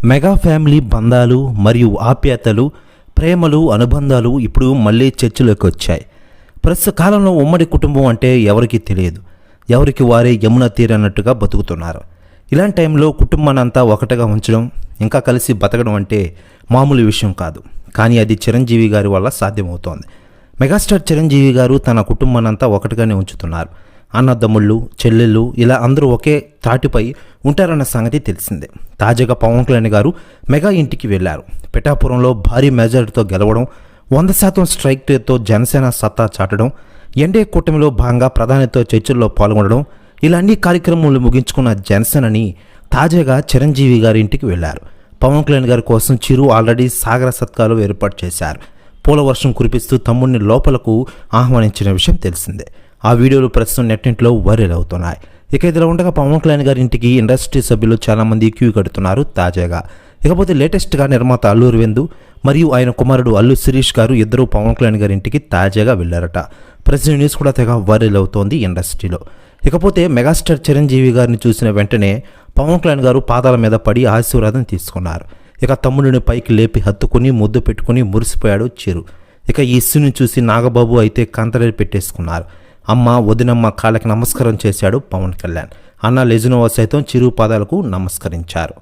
Mega family బంధాలు మరియు ఆప్యాయతలు, ప్రేమలు, అనుబంధాలు ఇప్పుడు మళ్ళీ చర్చలోకి వచ్చాయి. ప్రస్తుత కాలంలో ఉమ్మడి కుటుంబం అంటే ఎవరికీ తెలియదు. ఎవరికి వారే యమున తీరన్నట్టుగా బతుకుతున్నారు. ఇలాంటి టైంలో కుటుంబాన్ని అంతా ఒకటిగా ఉంచడం, ఇంకా కలిసి బతకడం అంటే మామూలు విషయం కాదు. కానీ అది చిరంజీవి గారి వల్ల సాధ్యమవుతోంది. మెగాస్టార్ చిరంజీవి గారు తన కుటుంబాన్ని అంతా ఒకటిగానే ఉంచుతున్నారు. అన్నదమ్ముళ్ళు, చెల్లెళ్ళు ఇలా అందరూ ఒకే తాటిపై ఉంటారన్న సంగతి తెలిసిందే. తాజాగా పవన్ కళ్యాణ్ గారు మెగా ఇంటికి వెళ్లారు. పిఠాపురంలో భారీ మెజారిటీతో గెలవడం, 100% స్ట్రైక్ రేట్తో జనసేన సత్తా చాటడం, ఎన్డీఏ కూటమిలో భాగంగా ప్రధానితో చర్చల్లో పాల్గొనడం, ఇలా అన్ని కార్యక్రమాలు ముగించుకున్న జనసేనని తాజాగా చిరంజీవి గారి ఇంటికి వెళ్లారు. పవన్ కళ్యాణ్ గారి కోసం చిరు ఆల్రెడీ సాగర సత్కారాలు ఏర్పాటు చేశారు. పూల వర్షం కురిపిస్తూ తమ్ముడిని లోపలకు ఆహ్వానించిన విషయం తెలిసిందే. ఆ వీడియోలు ప్రస్తుతం నెట్టింట్లో వైరల్ అవుతున్నాయి. ఇక ఇదిలా ఉండగా పవన్ కళ్యాణ్ గారి ఇంటికి ఇండస్ట్రీ సభ్యులు చాలామంది క్యూ కడుతున్నారు తాజాగా. ఇకపోతే లేటెస్ట్గా నిర్మాత అల్లు అరవింద్ మరియు ఆయన కుమారుడు అల్లు శిరీష్ గారు ఇద్దరు పవన్ కళ్యాణ్ గారి ఇంటికి తాజాగా వెళ్లారట. ప్రస్తుతం న్యూస్ కూడా తెగ వైరల్ అవుతోంది ఇండస్ట్రీలో. ఇకపోతే మెగాస్టార్ చిరంజీవి గారిని చూసిన వెంటనే పవన్ కళ్యాణ్ గారు పాదాల మీద పడి ఆశీర్వాదం తీసుకున్నారు. ఇక తమ్ముడిని పైకి లేపి హత్తుకుని ముద్దు పెట్టుకుని మురిసిపోయాడు చిరు. ఇక ఈ ఇష్యూని చూసి నాగబాబు అయితే కంతలేరు పెట్టేసుకున్నారు. అమ్మ, వదినమ్మ కాళ్ళకి నమస్కారం చేశాడు పవన్ కళ్యాణ్. అన్న లెజినోవా సైతం చిరు పాదాలకు నమస్కరించారు.